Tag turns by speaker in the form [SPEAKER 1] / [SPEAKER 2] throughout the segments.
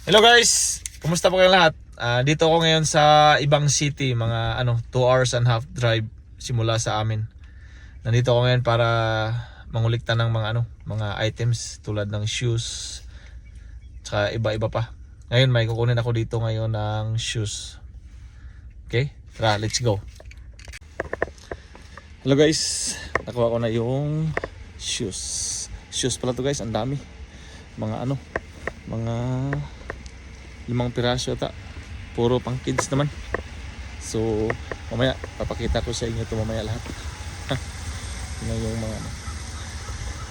[SPEAKER 1] Hello guys! Kumusta po kayong lahat? Dito ako ngayon sa ibang city, mga 2.5 hours drive simula sa amin. Nandito ako ngayon para mangulikta ng mga items tulad ng shoes, tsaka iba-iba pa. Ngayon may kukunin ako dito ngayon ng shoes. Okay? Tara, let's go. Hello guys, nakuha ko na yung shoes. Shoes pala to guys, ang dami. Mga 5 piraso ata. Puro pang kids naman. So, mamaya papakita ko sa inyo ito mamaya lahat. Ito yung mga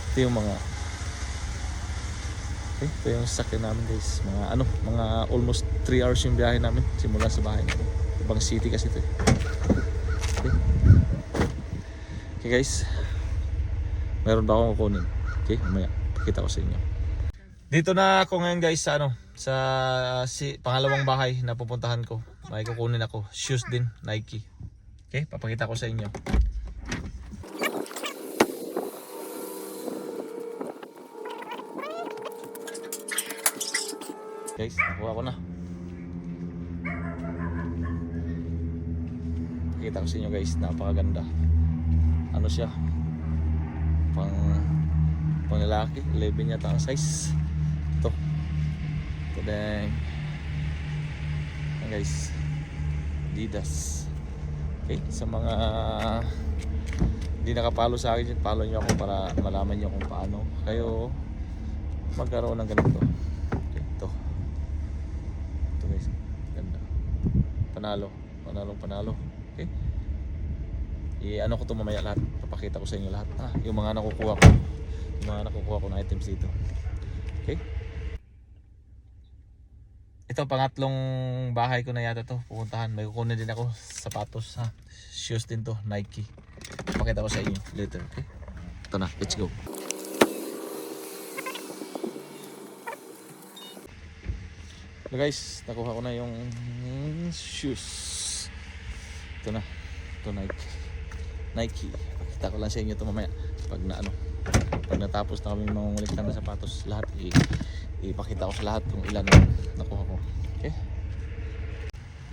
[SPEAKER 1] ito yung mga okay, ito yung sakyan namin guys. Mga almost 3 hours yung biyahe namin simula sa bahay namin. Ibang city kasi ito. Okay guys. Meron ba akong kukunin? Okay, mamaya pakita ko sa inyo. Dito na ako ngayon guys sa pangalawang bahay na pupuntahan ko. May kukunin ako. Shoes din, Nike. Okay, papakita ko sa inyo. Guys, nakuha ko na. Pakita ko sa inyo guys, napakaganda. Ano siya? Pang lalaki, 11 yata ang size. Ito din guys, Adidas. Okay, sa mga hindi nakapalo sa akin, follow nyo ako para malaman nyo kung paano kayo magkaroon ng ganito. Okay, ito guys, ganda. Panalo. Okay, ano ko ito mamaya lahat, papakita ko sa inyo lahat yung mga nakukuha ko na items dito. Okay, ito pangatlong bahay ko na yata to pupuntahan. May kukunin din ako sapatos shoes din to, Nike. Pakita ko sa inyo later. Okay, ito na, let's go. So guys, nakuha ko na yung shoes. Ito Nike. Pakita ko lang sa inyo ito mamaya pag natapos na kami mangungulit ng sapatos lahat. Ipakita ko sa lahat kung ilan nakuha ko. Okay?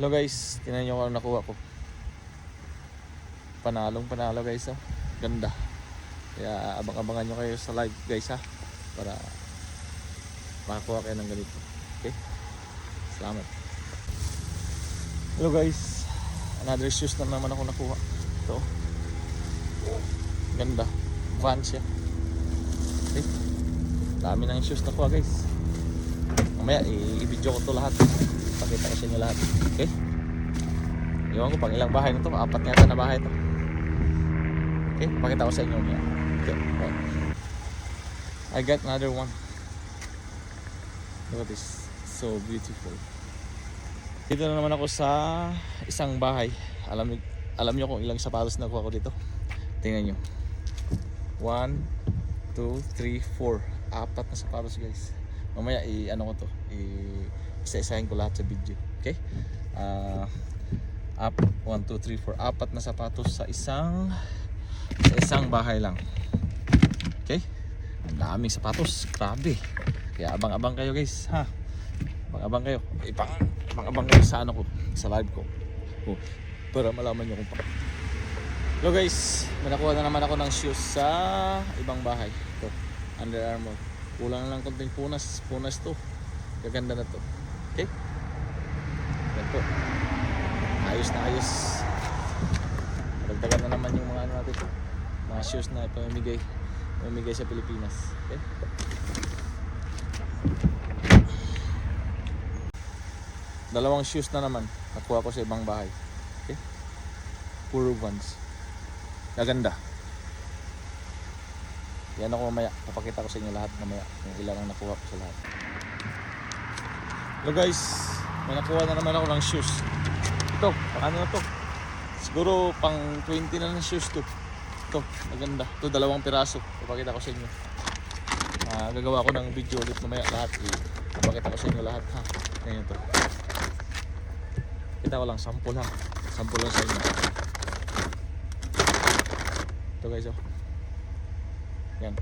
[SPEAKER 1] Hello guys, tingnan nyo kung ano nakuha ko. Panalo guys Ganda. Kaya abang-abangan nyo kayo sa live guys para makakuha kayo ng ganito. Okay? Salamat. Hello guys, another shoes na naman ako nakuha. Ito. Ganda. Vans siya. Okay? Dami ng shoes nakuha guys. Mamaya i-video ko to lahat. Pakita ko sa inyo lahat. Okay? Iwan ko pang ilang bahay na to. 4 yata na bahay to. Okay? Pakita ko sa inyo mamaya. Okay. I got another one. Look at this. So beautiful. Dito na naman ako sa isang bahay. Alam niyo kung ilang sapatos nakuha ko dito. Tingnan nyo. 1, 2, 3, 4. 4 na sapatos guys. Mamaya isa-isahin ko lahat sa video. Okay? 1, 2, 3, 4. 4 na sapatos sa isang bahay lang. Okay? Ang daming sapatos. Grabe. Kaya abang-abang kayo guys. Abang-abang kayo. Abang-abang kayo sa sa live ko. Para malaman nyo kung paano. Hello guys, may nakuha na naman ako ng shoes sa ibang bahay. Ito, Under Armour. Kulang lang konting punas to. Gaganda na to. Okay? Ganito. Ayos na ayos. Dagdagan na naman yung mga natin. Mga shoes na ipamimigay sa Pilipinas. Okay? Dalawang shoes na naman nakuha ko sa ibang bahay. Okay? Puro Vans. Gaganda. Yan ako mamaya. Papakita ko sa inyo lahat mamaya kung ilan ang nakuha ko sa lahat. Hello guys, may nakuha na naman ako ng shoes. Ito, ano na to? Siguro pang 20 na ng shoes to. Ito, maganda. Ito, 2 piraso. Papakita ko sa inyo. Gagawa ko ng video ulit mamaya lahat. Papakita ko sa inyo lahat Ayan ito. Kita ko lang, sample lang sa inyo. Ito guys yan.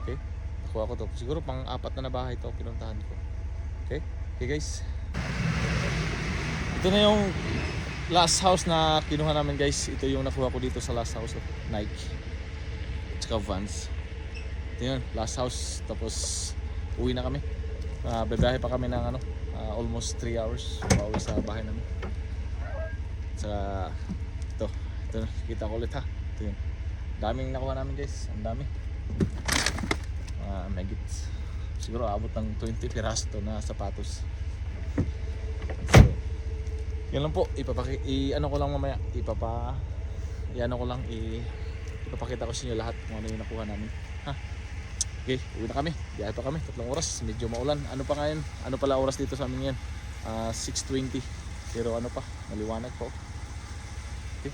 [SPEAKER 1] Okay, nakuha ko to. Siguro pang 4 na bahay to pinuntahan ko. Okay? Okay guys. Ito na yung last house na kinuha namin guys. Ito yung nakuha ko dito sa last house. Nike. Tsaka Vans. Ito yun, last house. Tapos uwi na kami. Bebiyahe pa kami ng almost 3 hours. Pauwi sa bahay namin. Tsaka ito kita ko ulit ha. Ito yun. Daming nakuha namin guys. Ang dami. Megit. Siguro abot ng 20 piraso to na sapatos. So, yan lang po. Ano ko lang mamaya. Ipapakita ko sa inyo lahat kung ano yung nakuha namin. Ha? Okay, uwi na kami. Biyahe pa kami. 3 oras. Medyo maulan. Ano pa ngayon? Ano pala oras dito sa amin yan? 6:20. Pero ano pa? Maliwanag po. Okay.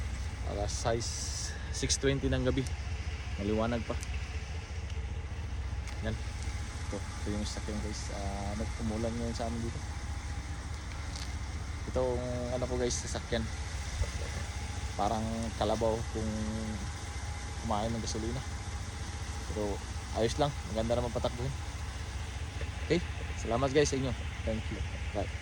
[SPEAKER 1] Alas 6:20 ng gabi. Maliwanag pa. Yan. Ito yung sakyan guys. Nagpumulan ngayon sa amin dito. Itong ano ko guys, sasakyan. Parang kalabaw kung kumain ng gasolina. Pero ayos lang. Maganda naman patakbuhin. Okay. Salamat guys sa inyo. Thank you. Bye.